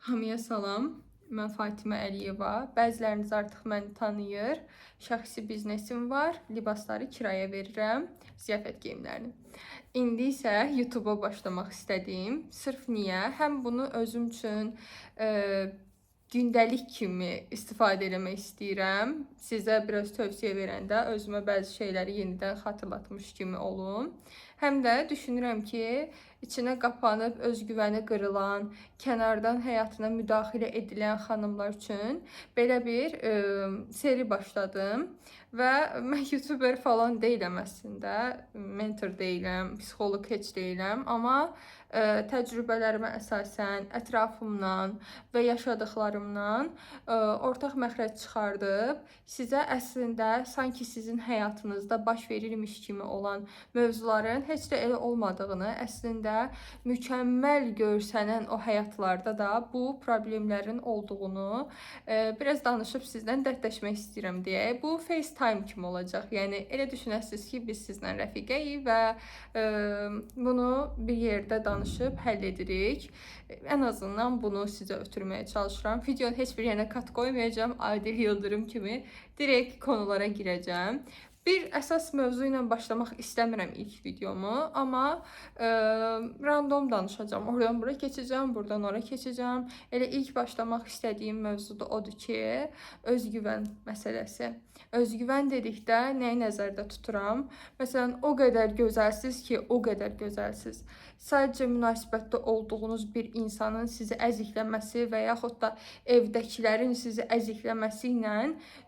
Hamıya salam. Mən Fatimə Əliyeva. Bəziləriniz artıq məni tanıyır. Şəxsi biznesim var. Libasları kiraya verirəm. Ziyafət geyimlərini. İndi isə YouTube-a başlamaq istədim. Sırf niyə? Həm bunu özüm üçün gündəlik kimi istifadə etmək istəyirəm. Sizə biraz tövsiyə verəndə özümə bəzi şeyləri yenidən xatırlatmış kimi olum. Həm də düşünürəm ki, içinə qapanıb özgüvəni qırılan, kənardan həyatına müdaxilə edilən xanımlar üçün belə bir seri başladım. Və mən YouTuber falan deyiləm əslində, mentor deyiləm, psixoloq heç deyiləm, amma təcrübələrimə əsasən, ətrafımdan və yaşadıqlarımdan ortaq məxrəc çıxardıb sizə əslində sanki sizin həyatınızda baş verirmiş kimi olan mövzuların heç də elə olmadığını, əslində mükəmməl görsənən o həyatlarda da bu problemlərin olduğunu biraz danışıb sizdən dərdləşmək istəyirəm deyə. Bu FaceTime kimi olacaq. Yəni elə düşünəsiniz ki, biz sizlə rəfiqəyik və bunu bir yerdə danışıb həll edirik. Ən azından bunu sizə ötürməyə çalışıram. Videonun heç bir yerinə kat qoymayacağam. Adil Yıldırım kimi direkt konulara girəcəm. Bir əsas mövzu ilə başlamaq istəmirəm ilk videomu, amma random danışacağım. Oradan bura keçəcəm, buradan ora keçəcəm. Elə ilk başlamaq istədiyim mövzu da odur ki, özgüvən məsələsi. Özgüvən dedikdə nəyi nəzərdə tuturam? Məsələn, o qədər gözəlsiz ki, o qədər gözəlsiz. Sadəcə münasibətdə olduğunuz bir insanın sizi əzikləməsi və yaxud da evdəkilərin sizi əzikləməsi ilə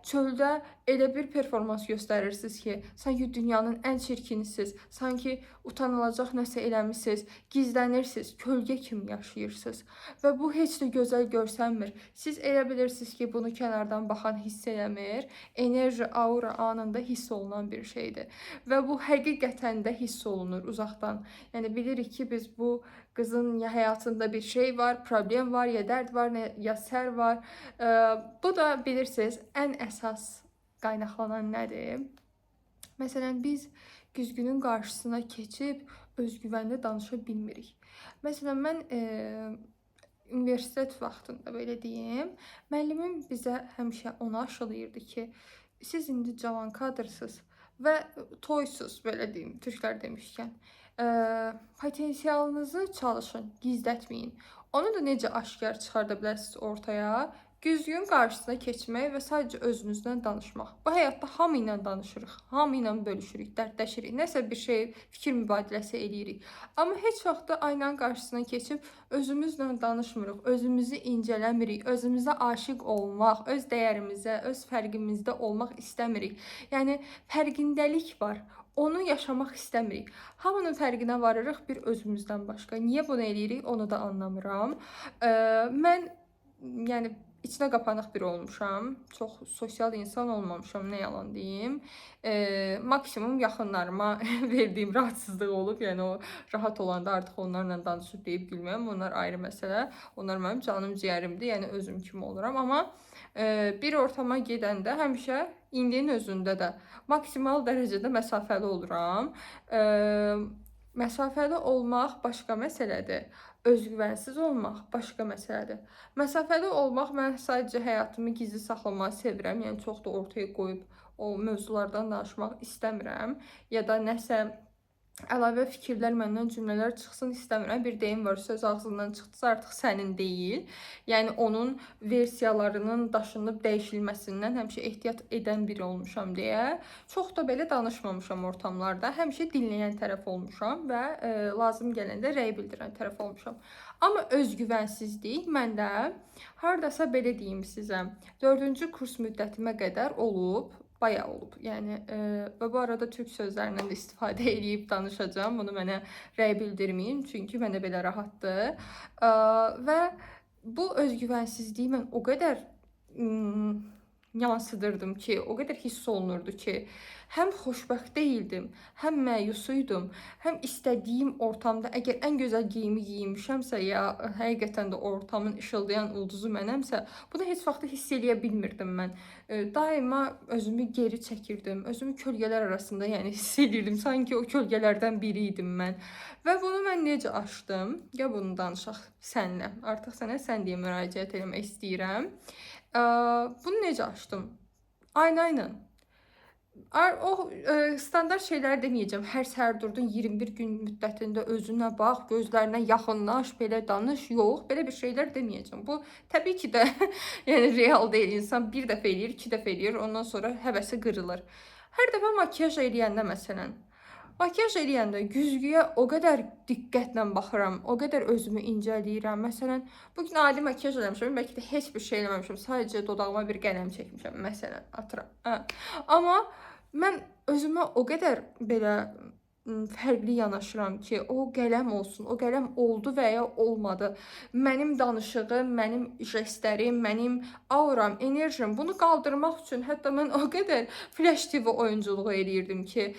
çöldə elə bir performans göstərirsiniz ki, sanki dünyanın ən çirkinisiz, sanki utanılacaq nəsə eləmisiniz, gizlənirsiniz, kölgə kimi yaşayırsınız və bu heç də gözəl görsənmir. Siz elə bilirsiniz ki, bunu kənardan baxan hiss eləmir, enerji, aura anında hiss olunan bir şeydir və bu həqiqətən də hiss olunur uzaqdan. Yəni bilirik ki, biz bu qızın ya həyatında bir şey var, problem var, ya dərd var, ya sər var. Bu da bilirsiniz, ən əsas qaynaqlanan nədir? Məsələn, biz güzgünün qarşısına keçib özgüvənli danışa bilmirik. Məsələn, mən universitet vaxtında belə deyim, müəllimim bizə həmişə onu aşılayırdı ki, siz indi cavan kadrsınız və toysuz, belə deyim, türklər demişkən. Potensialınızı çalışın, gizlətməyin. Onu da necə aşkar çıxarda bilərsiniz ortaya? Güzgünün qarşısına keçmək və sadəcə özünüzdən danışmaq. Bu həyatda hamı ilə danışırıq, hamı ilə bölüşürük, dərdləşirik, nəsə bir şey, fikir mübadiləsi eləyirik. Amma heç vaxt da aynanın qarşısına keçib özümüzlə danışmırıq, özümüzü incələmirik, özümüzə aşiq olmaq, öz dəyərimizə, öz fərqimizdə olmaq istəmirik. Yəni fərqindəlik var. Onu yaşamaq istəmirik. Hamının fərqinə varırıq bir özümüzdən başqa. Niyə bunu eləyirik, onu da anlamıram. Mən yəni içinə qapanıq biri olmuşam. Çox sosial insan olmamışam, nə yalan deyim. Maksimum yaxınlarıma verdiyim rahatsızlıq olub. Yəni o rahat olanda artıq onlarla danışıb deyib gülməyəm. Onlar ayrı məsələ. Onlar mənim canım ciyərimdir. Yəni özüm kimi oluram. Amma bir ortama gedəndə həmişə indinin özündə də maksimal dərəcədə məsafəli oluram. Məsafəli olmaq başqa məsələdir. Özgüvənsiz olmaq başqa məsələdir. Məsafəli olmaq, mən sadəcə həyatımı gizli saxlamağı sevirəm. Yəni çox da ortaya qoyub o mövzulardan danışmaq istəmirəm. Ya da nəsə əlavə fikirlər, məndən cümlələr çıxsın istəmirəm. Bir deyim var, söz ağzından çıxdısa artıq sənin deyil. Yəni onun versiyalarının daşınıb dəyişilməsindən həmişə ehtiyat edən biri olmuşam deyə. Çox da belə danışmamışam ortamlarda. Həmişə dinləyən tərəf olmuşam və lazım gələndə rəy bildirən tərəf olmuşam. Amma özgüvənsizlik məndə hardasa belə deyim sizə, 4-cü kurs müddətimə qədər olub. Bayağı olub. Yəni və bu arada türk sözlərindən də istifadə edib danışacağam. Bunu mənə rəy bildirməyin, çünki mənə belə rahatdır. Və bu özgüvənsizliyi mən o qədər yansıdırdım ki, o qədər hiss olunurdu ki, həm xoşbəxt deyildim, həm məyusuydum, həm istədiyim ortamda əgər ən gözəl geyimi geyinmişəmsə, ya həqiqətən də o ortamın işıldayan ulduzu mənəmsə, bunu heç vaxt hiss eləyə bilmirdim mən. Daima özümü geri çəkirdim, özümü kölgələr arasında, yəni hiss edirdim, sanki o kölgələrdən biri idim mən. Və bunu mən necə aşdım? Gəl bunu danışaq sənlə. Artıq sənə sən deyə müraciət etmək istəyirəm. Bunu necə aşdım? Ayna ilə. O standart şeylər deməyəcəm. Hər səhər durdun 21 gün müddətində özünə bax, gözlərinə yaxınlaş, belə danış. Yox, belə bir şeylər deməyəcəm. Bu təbii ki də yəni real deyil. İnsan bir dəfə eləyir, iki dəfə eləyir, ondan sonra həvəsi qırılır. Hər dəfə makiyaj eləyəndə məsələn, makiyaj eləyəndə güzgüyə o qədər diqqətlə baxıram, o qədər özümü incələyirəm. Məsələn, bugün adi makiyaj eləmişəm, bəlkə də heç bir şey eləməmişəm, sadəcə dodağıma bir qələm çəkmişəm, məsələn, atıram. Amma mən özümə o qədər belə fərqli yanaşıram ki, o qələm olsun, o qələm oldu və ya olmadı. Mənim danışığım, mənim jestlərim, mənim auram, enerjim, bunu qaldırmaq üçün hətta mən o qədər flash TV oyunculuğu eləyirdim ki,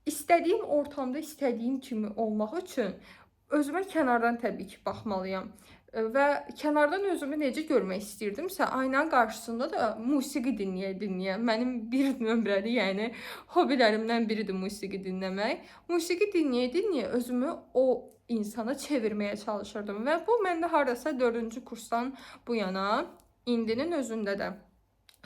İstədiyim ortamda istədiyim kimi olmaq üçün özümə kənardan təbii ki baxmalıyam. Və kənardan özümü necə görmək istəyirdimsə, aynanın qarşısında da musiqi dinləyə-dinləyə. Mənim bir nömrəli, yəni hobilərimdən biridir musiqi dinləmək. Musiqi dinləyə-dinləyə özümü o insana çevirməyə çalışırdım və bu məndə hardasa 4-cü kursdan bu yana indinin özündə də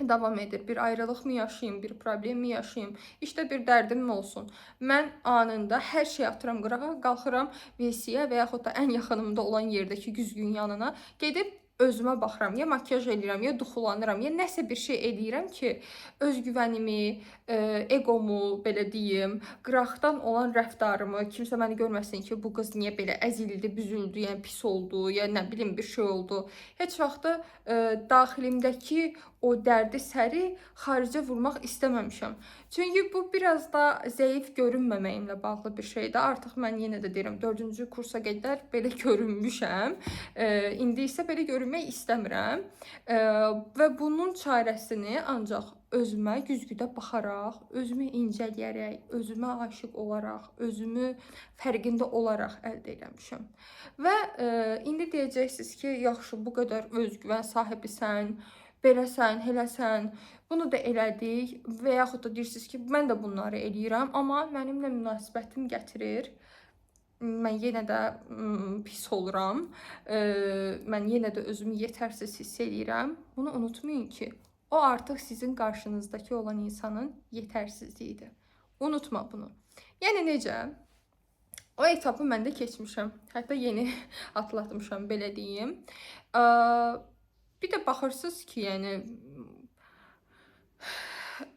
davam edir. Bir ayrılıq mı yaşayayım, bir problem mi yaşayayım, işte bir dərdim mi olsun? Mən anında hər şey atıram qırağa, qalxıram WC-yə və yaxud da ən yaxınımda olan yerdəki güzgünün yanına gedib özümə baxıram. Ya makiyaj eləyirəm, ya duxulanıram, ya nəsə bir şey eləyirəm ki, özgüvənimi, egomu, belə deyim, qıraqdan olan rəftarımı, kimsə məni görməsin ki, bu qız niyə belə əzildi, büzüldü, yəni pis oldu, ya nə bilim bir şey oldu. Heç vaxtı daxilimdəki o dərdi səri xaricə vurmaq istəməmişəm. Çünki bu biraz da zəif görünməməyimlə bağlı bir şeydir. Artıq mən yenə də deyirəm, 4-cü kursa qədər belə görünmüşəm. İndi isə belə görünmək istəmirəm. Və bunun çarəsini ancaq özümə güzgüdə baxaraq, özümü incələyərək, özümə aşiq olaraq, özümü fərqində olaraq əldə etmişəm. Və indi deyəcəksiniz ki, yaxşı, bu qədər özgüvən sahibisən, beləsən, eləsən, bunu da elədik və yaxud da deyirsiniz ki, mən də bunları eləyirəm, amma mənimlə münasibətim gətirir. Mən yenə də pis oluram. Mən yenə də özümü yetərsiz hiss edirəm. Bunu unutmayın ki, o artıq sizin qarşınızdakı olan insanın yetərsizliyidir. Unutma bunu. Yəni necə? O etapı mən də keçmişəm. Hətta yeni atlatmışam, belə deyim. Bir də baxırsınız ki, yəni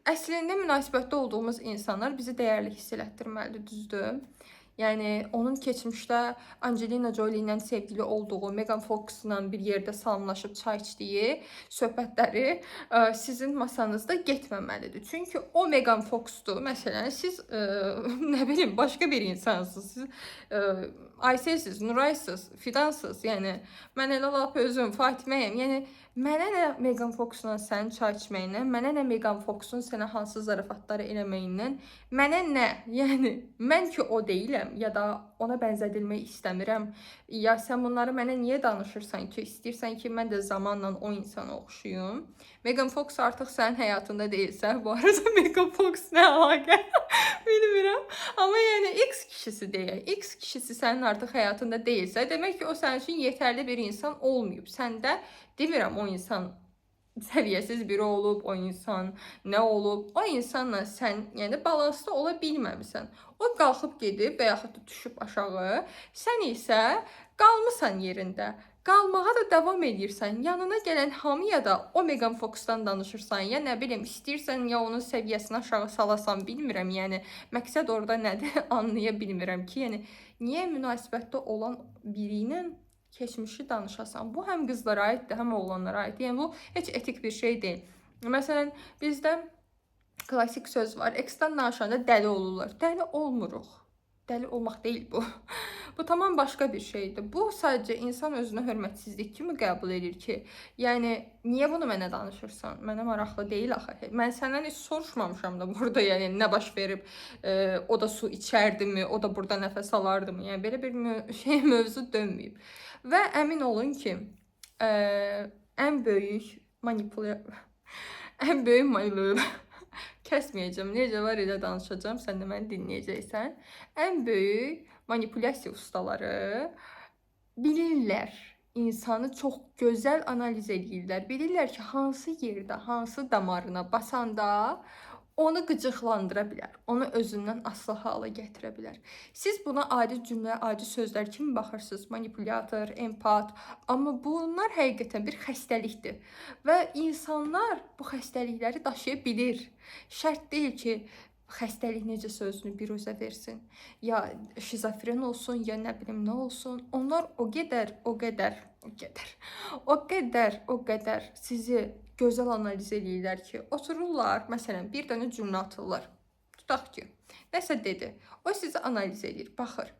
əslində münasibətdə olduğumuz insanlar bizi dəyərli hiss elətdirməlidir, düzdür? Yəni onun keçmişdə Angelina Jolie ilə sevgili olduğu, Megan Fox-la bir yerdə salamlaşıb çay içdiyi söhbətləri sizin masanızda getməməlidir. Çünki o Megan Fox-dur. Məsələn, siz nə bilim başqa bir insansınız. Siz Ayselsiz, Nuraysız, Fidansız. Yəni mən elə lap özüm Fatiməyəm. Yəni mənə nə Megan Fox-la sən çay içməyinlə, mənə nə Megan Fox-un sənə hansı zarafatları eləməyindən, mənə nə? Yəni mən ki o deyiləm ya da ona bənzədilmək istəmirəm. Ya sən bunları mənə niyə danışırsan ki? İstəyirsən ki, mən də zamanla o insana oxşuyum. Megan Fox artıq sənin həyatında deyilsə, bu arada Megan Fox nə əlaqə? Bilmirəm. Amma yəni X kişisi deyək. X kişisi sənin artıq həyatında deyilsə, demək ki, o sənin üçün yetərli bir insan olmayıb. Səndə demirəm o insan səviyyəsiz biri olub, o insan nə olub, o insanla sən yəni balansda ola bilməmisən. O qalxıb gedib və yaxud da düşüb aşağı, sən isə qalmısan yerində. Qalmağa da davam edirsən. Yanına gələn hamıya da o Megan Fox-dan danışırsan, ya nə bilim, istəyirsən ya onun səviyyəsini aşağı salasan, bilmirəm. Yəni məqsəd orada nədir, anlaya bilmirəm ki, yəni niyə münasibətdə olan biri ilə keçmişi danışasan. Bu həm qızlara aiddir, həm oğlanlara aiddir. Yəni bu heç etik bir şey deyil. Məsələn, bizdə klassik söz var. Eksdən danışanda dəli olurlar. Dəli olmuruq. dəli olmaq deyil bu. Bu tamam başqa bir şeydir. Bu sadəcə insan özünə hörmətsizlik kimi qəbul edir ki, yəni niyə bunu mənə danışırsan? Mənə maraqlı deyil axı. Mən səndən heç soruşmamışam da burada, yəni nə baş verib, o da su içərdimi, o da burada nəfəs alardımı? Yəni belə bir mövzu dönməyib. Və əmin olun ki, ən böyük ən böyük kəsməyəcəm. Necə var elə danışacağam, sən də məni dinləyəcəksən. Ən böyük manipulyasiya ustaları bilirlər, insanı çox gözəl analiz edirlər. Bilirlər ki, hansı yerdə, hansı damarına basanda onu qıcıqlandıra bilər, onu özündən asılı hala gətirə bilər. Siz buna adi cümlə, adi sözlər kimi baxırsınız, manipulyator, empat, amma bunlar həqiqətən bir xəstəlikdir və insanlar bu xəstəlikləri daşıya bilir. Şərt deyil ki, xəstəlik necəsə özünü biruzə versin, ya şizofren olsun, ya nə bilim nə olsun. Onlar o qədər sizi gözəl analiz edirlər ki, otururlar, məsələn, bir dənə cümlə atırlar. Tutaq ki, nəsə dedi. O sizi analiz edir, baxır.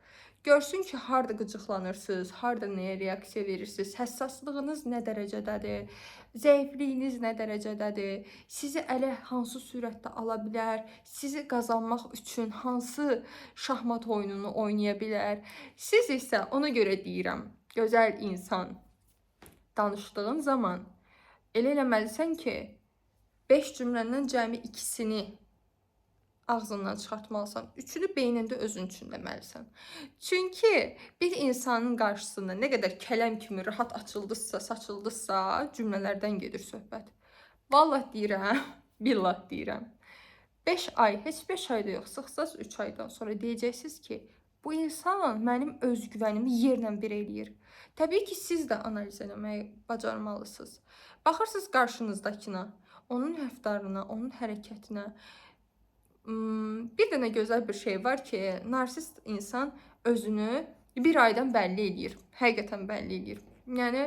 Görsün ki, harda qıcıqlanırsınız, harda nəyə reaksiya verirsiniz, həssaslığınız nə dərəcədədir, zəifliyiniz nə dərəcədədir, sizi ələ hansı sürətdə ala bilər, sizi qazanmaq üçün hansı şahmat oyununu oynaya bilər. Siz isə ona görə deyirəm, gözəl insan danışdığın zaman elə eləməlisən ki, 5 cümləndən cəmi 2-sini ağzından çıxartmalısan, 3-ünü beynində özün üçün deməlisən. Çünki bir insanın qarşısında nə qədər kələm kimi rahat açıldısa, saçıldısa, cümlələrdən gedir söhbət. Vallah deyirəm, billah deyirəm. 5 ay, heç 5 ayda yox, sıxsaz 3 aydan sonra deyəcəksiniz ki, bu insan mənim özgüvənimi yerlə bir eləyir. Təbii ki, siz də analiz eləməyi bacarmalısınız. Baxırsınız qarşınızdakına, onun rəftarına, onun hərəkətinə. Bir dənə gözəl bir şey var ki, narsist insan özünü bir aydan bəlli eləyir. Həqiqətən bəlli eləyir. Yəni,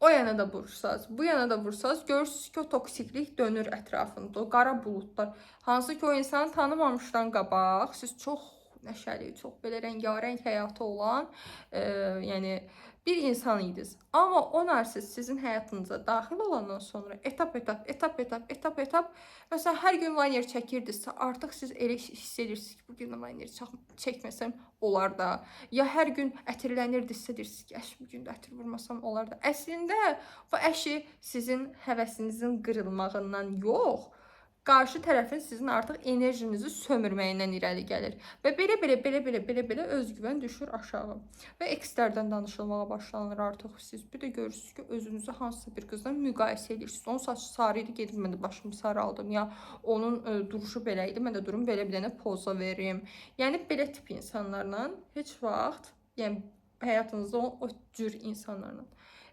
o yana da vursaz, bu yana da vursaz, görürsünüz ki, o toksiklik dönür ətrafında, o qara buludlar. Hansı ki, o insanı tanımamışdan qabaq, siz çox nəşəli, çox belə rəngarəng həyatı olan, yəni bir insan idiniz. Amma o narsist sizin həyatınıza daxil olandan sonra etap, məsələn, hər gün liner çəkirdisə, artıq siz elə hiss edirsiniz ki, bu gün liner çəkməsəm olar da. Ya hər gün ətirlənirdisə, deyirsiniz ki, bu gün də ətir vurmasam olar da. Əslində, bu əşi sizin həvəsinizin qırılmağından yox, qarşı tərəfin sizin artıq enerjinizi sömürməyindən irəli gəlir. Və belə özgüvən düşür aşağı. Və ekslərdən danışılmağa başlanır artıq siz. Bir də görürsünüz ki, özünüzü hansısa bir qızla müqayisə edirsiniz. Onun saçı sarı idi, gedib mən də başımı sarı aldım. Ya onun duruşu belə idi, mən də durum belə bir dənə poza verim. Yəni, belə tip insanlarla heç vaxt, yəni həyatınızda o cür insanlarla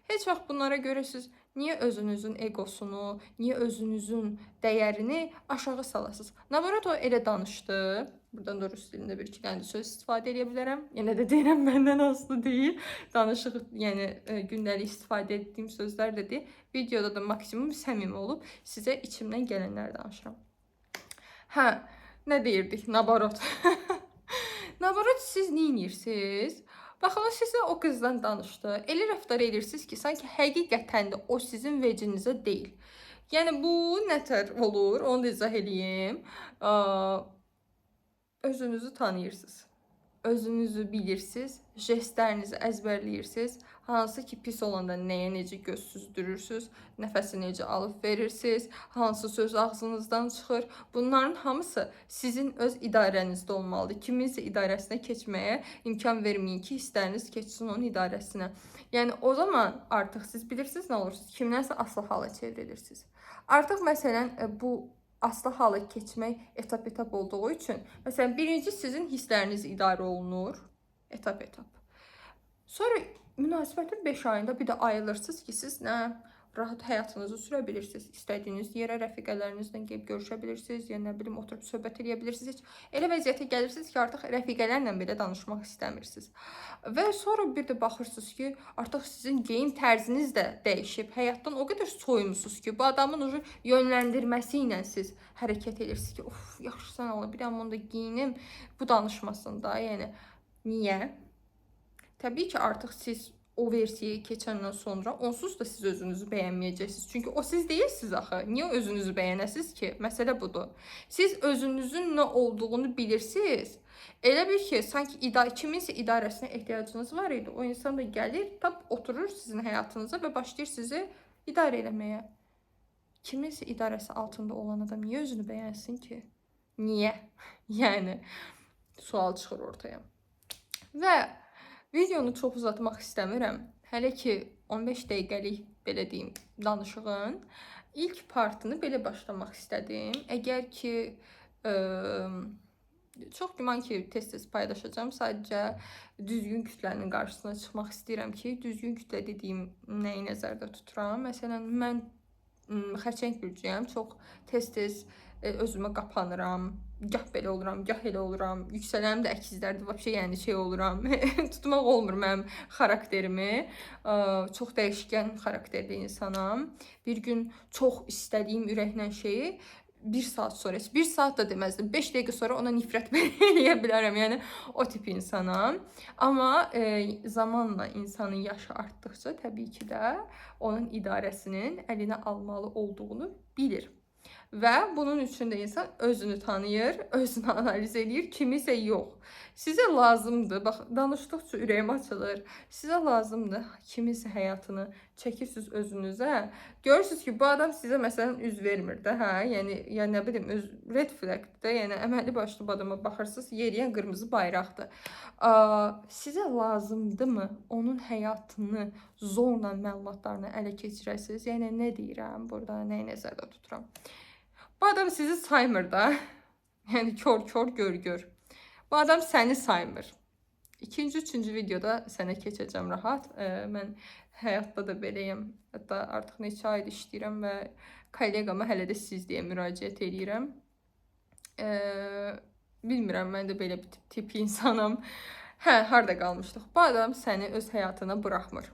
heç vaxt bunlara görə siz niyə özünüzün egosunu, niyə özünüzün dəyərini aşağı salasınız? Naborat o elə danışdı. Buradan da rus dilində bir iki dənə söz istifadə edə bilərəm. Yenə də deyirəm, məndən asılı deyil. Danışıq, yəni gündəlik istifadə etdiyim sözlər də deyil. Videoda da maksimum səmimi olub sizə içimdən gələnlər danışıram. Hə, nə deyirdik? Naborat. Naborat siz neyinirsiniz? Baxın, sizə o qızdan danışdı. Elə rəftar edirsiniz ki, sanki həqiqətən də o sizin vecinizə deyil. Yəni, bu nətər olur? Onu da izah edeyim. Özünüzü tanıyırsınız. Özünüzü bilirsiniz. Jestlərinizi əzbərləyirsiniz. Hansı ki, pis olanda nəyə necə göz süzdürürsünüz, nəfəsi necə alıb verirsiniz, hansı söz ağzınızdan çıxır. Bunların hamısı sizin öz idarənizdə olmalıdır. Kiminsə idarəsinə keçməyə imkan verməyin ki, hissləriniz keçsin onun idarəsinə. Yəni, o zaman artıq siz bilirsiniz nə olursunuz, kimdənsə asılı hala çevrilirsiniz. Artıq, məsələn, bu asılı hala keçmək etap olduğu üçün, məsələn, birinci sizin hissləriniz idarə olunur, etap. Sonra münasibətin 5 ayında bir də ayılırsınız ki, siz nə rahat həyatınızı sürə bilirsiniz. İstədiyiniz yerə rəfiqələrinizlə gəlib görüşə bilirsiniz, ya nə bilim oturub söhbət edə bilirsiniz. Heç elə vəziyyətə gəlirsiniz ki, artıq rəfiqələrlə belə danışmaq istəmirsiniz. Və sonra bir də baxırsınız ki, artıq sizin geyim tərziniz də dəyişib. Həyatdan o qədər soyumusunuz ki, bu adamın ucu yönləndirməsi ilə siz hərəkət edirsiniz ki, of, yaxşı sən Allah, bir dənə onu da giyinim, bu danışmasında. Yəni niyə? Təbii ki, artıq siz o versiyaya keçəndən sonra onsuz da siz özünüzü bəyənməyəcəksiniz. Çünki o siz deyilsiniz axı. Niyə özünüzü bəyənəsiniz ki? Məsələ budur. Siz özünüzün nə olduğunu bilirsiniz. Elə bir ki, sanki kiminsə idarəsinə ehtiyacınız var idi. O insan da gəlir, tap oturur sizin həyatınıza və başlayır sizi idarə eləməyə. Kiminsə idarəsi altında olan adam niyə özünü bəyənsin ki? Niyə? Yəni sual çıxır ortaya. Və videonu çox uzatmaq istəmirəm. Hələ ki 15 dəqiqəlik belə deyim danışığın ilk partını belə başlamaq istədim. Əgər ki çox güman ki tez-tez paylaşacağım. Sadəcə düzgün kütlənin qarşısına çıxmaq istəyirəm ki, düzgün kütlə dediyim nəyi nəzərdə tuturam. Məsələn, mən xərçəng bürcüyəm. Çox tez-tez özümə qapanıram. Gah belə oluram, gah elə oluram. Yüksələm də əkizlərdir. Vəbşə yəni şey oluram. Tutmaq olmur mənim xarakterimi. Çox dəyişkən xarakterli insanam. Bir gün çox istədiyim ürəklə şeyi 1 saat sonra, 1 saat da deməzdim, 5 dəqiqə sonra ona nifrət eləyə bilərəm. Yəni o tip insanam. Amma zamanla insanın yaşı artdıqca təbii ki də onun idarəsinin əlinə almalı olduğunu bilir. Və bunun üçün də insan özünü tanıyır, özünü analiz edir, kimisə yox. Sizə lazımdır, bax, danışdıqca ürəyim açılır. Sizə lazımdır kiminsə həyatını çəkirsiniz özünüzə. Görürsünüz ki, bu adam sizə məsələn üz vermir də, hə? Yəni, ya nə bilim, red flagdır da, yəni əməlli başlı bu adama baxırsınız, yeriyən qırmızı bayraqdır. Sizə lazımdırmı onun həyatını zorla məlumatlarını ələ keçirəsiniz? Yəni, nə deyirəm burada, nəyi nəzərdə tuturam? Bu adam sizi saymır da. Yəni kör gör. Bu adam səni saymır. İkinci, üçüncü videoda sənə keçəcəm rahat. Mən həyatda da beləyəm. Hətta artıq neçə aydır işləyirəm və kollegama hələ də siz deyə müraciət edirəm. Bilmirəm, mən də belə bir tip insanam. Harada qalmışdıq? Bu adam səni öz həyatına buraxmır.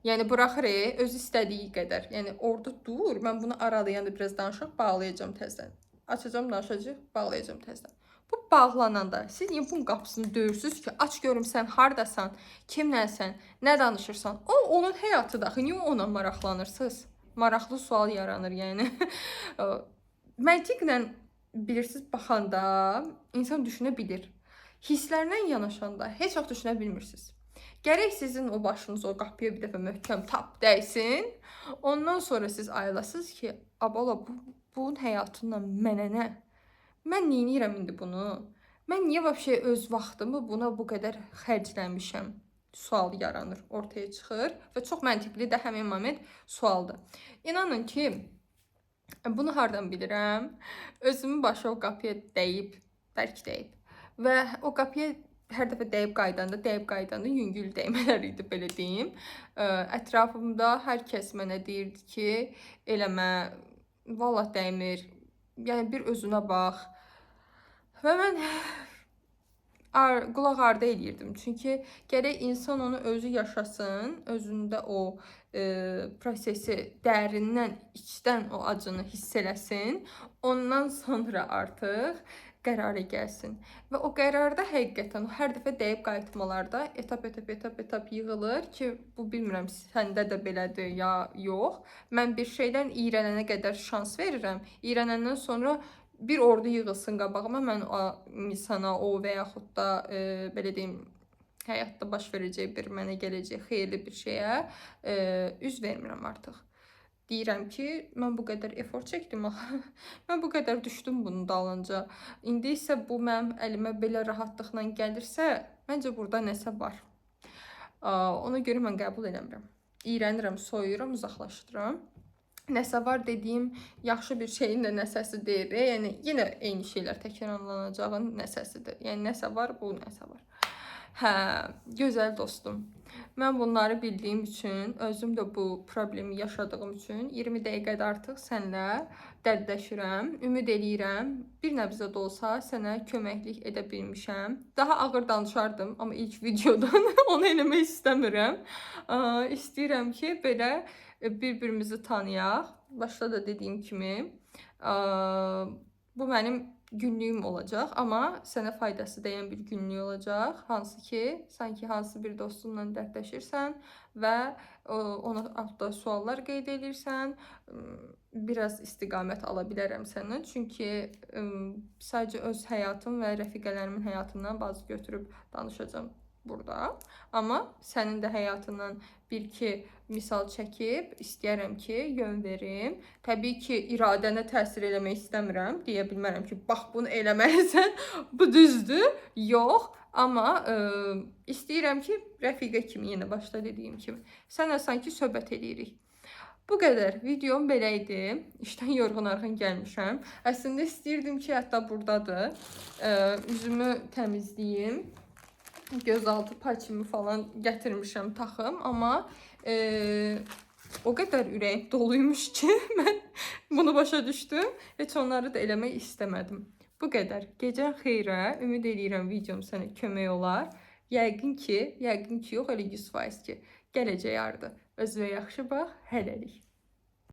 Yəni buraxır, öz istədiyi qədər. Yəni orada dur, mən bunu aralayanda biraz danışaq, bağlayacağam təzədən. Açacağım, danışacaq, bağlayacağım təzədən. Bu bağlananda siz niyə bunun qapısını döyürsünüz ki, aç görüm sən hardasan, kimləsən, nə danışırsan? O onun həyatı daxı, niyə ona maraqlanırsınız? Maraqlı sual yaranır, yəni. Məntiqlə bilirsiniz, baxanda insan düşünə bilir. Hisslərlə yanaşanda heç vaxt düşünə bilmirsiniz. Gərək sizin o başınız o qapıya bir dəfə möhkəm tap dəysin. Ondan sonra siz ayılasınız ki, abala bunun həyatından mənə nə? Mən neynirəm indi bunu? Mən niyə vəbşə öz vaxtımı buna bu qədər xərcləmişəm? Sual yaranır, ortaya çıxır və çox məntiqli də həmin moment sualdır. İnanın ki, bunu hardan bilirəm? Özümün başı o qapıya dəyib, bərk dəyib. Və o qapıya hər dəfə dəyib qaydanda yüngül dəymələr idi, belə deyim. Ətrafımda hər kəs mənə deyirdi ki, eləmə, vallah dəymir, yəni bir özünə bax. Və mən qulaq ardı eləyirdim. Çünki gərək insan onu özü yaşasın, özündə o prosesi dərindən, içdən o acını hiss eləsin. Ondan sonra artıq qərara gəlsin. Və o qərarda həqiqətən hər dəfə dəyib qayıtmalarda etap yığılır ki, bu bilmirəm səndə də belədir ya yox. Mən bir şeydən iyrənənə qədər şans verirəm. İyrənəndən sonra bir ordu yığılsın qabağıma, mən o insana, o və yaxud da belə deyim, həyatda baş verəcək bir, mənə gələcək xeyirli bir şeyə üz vermirəm artıq. Deyirəm ki, mən bu qədər efor çəkdim, mən bu qədər düşdüm bunun dalınca. İndi isə bu mənim əlimə belə rahatlıqla gəlirsə, məncə burada nəsə var. Ona görə mən qəbul eləmirəm. İyrənirəm, soyuram, uzaqlaşdıram. Nəsə var dediyim yaxşı bir şeyin də nəsəsi deyil. Yəni yenə eyni şeylər təkrarlanacağın nəsəsidir. Yəni nəsə var, bu nəsə var. Hə, gözəl dostum. Mən bunları bildiyim üçün, özüm də bu problemi yaşadığım üçün 20 dəqiqədə artıq sənlə dərdləşirəm. Ümid eləyirəm, bir nəbzə də olsa sənə köməklik edə bilmişəm. Daha ağır danışardım, amma ilk videodan onu eləmək istəmirəm. İstəyirəm ki, belə bir-birimizi tanıyaq. Başda da dediyim kimi, bu mənim günlüyüm olacaq, amma sənə faydası dəyən bir günlük olacaq. Hansı ki, sanki hansı bir dostunla dərdləşirsən və ona altda suallar qeyd edirsən, biraz istiqamət ala bilərəm səndən. Çünki sadəcə öz həyatım və rəfiqələrimin həyatından bazı götürüb danışacağam burada. Amma sənin də həyatından bir-iki misal çəkib istəyərəm ki, yön verim. Təbii ki, iradənə təsir eləmək istəmirəm. Deyə bilmərəm ki, bax bunu eləməlisən, bu düzdür. Yox, amma istəyirəm ki, rəfiqə kimi, yenə başda dediyim kimi, sənə sanki söhbət eləyirik. Bu qədər. Videom belə idi. İşdən yorğun-arğın gəlmişəm. Əslində istəyirdim ki, hətta buradadır. Üzümü təmizləyim. Gözaltı patçımı falan gətirmişəm taxım, amma o qədər ürəyim doluymuş ki, mən bunu başa düşdüm. Heç onları da eləmək istəmədim. Bu qədər. Gecən xeyrə. Ümid edirəm videom sənə kömək olar. Yəqin ki, yox, elə 100% ki, gələcək ardı. Özünə yaxşı bax, hələlik.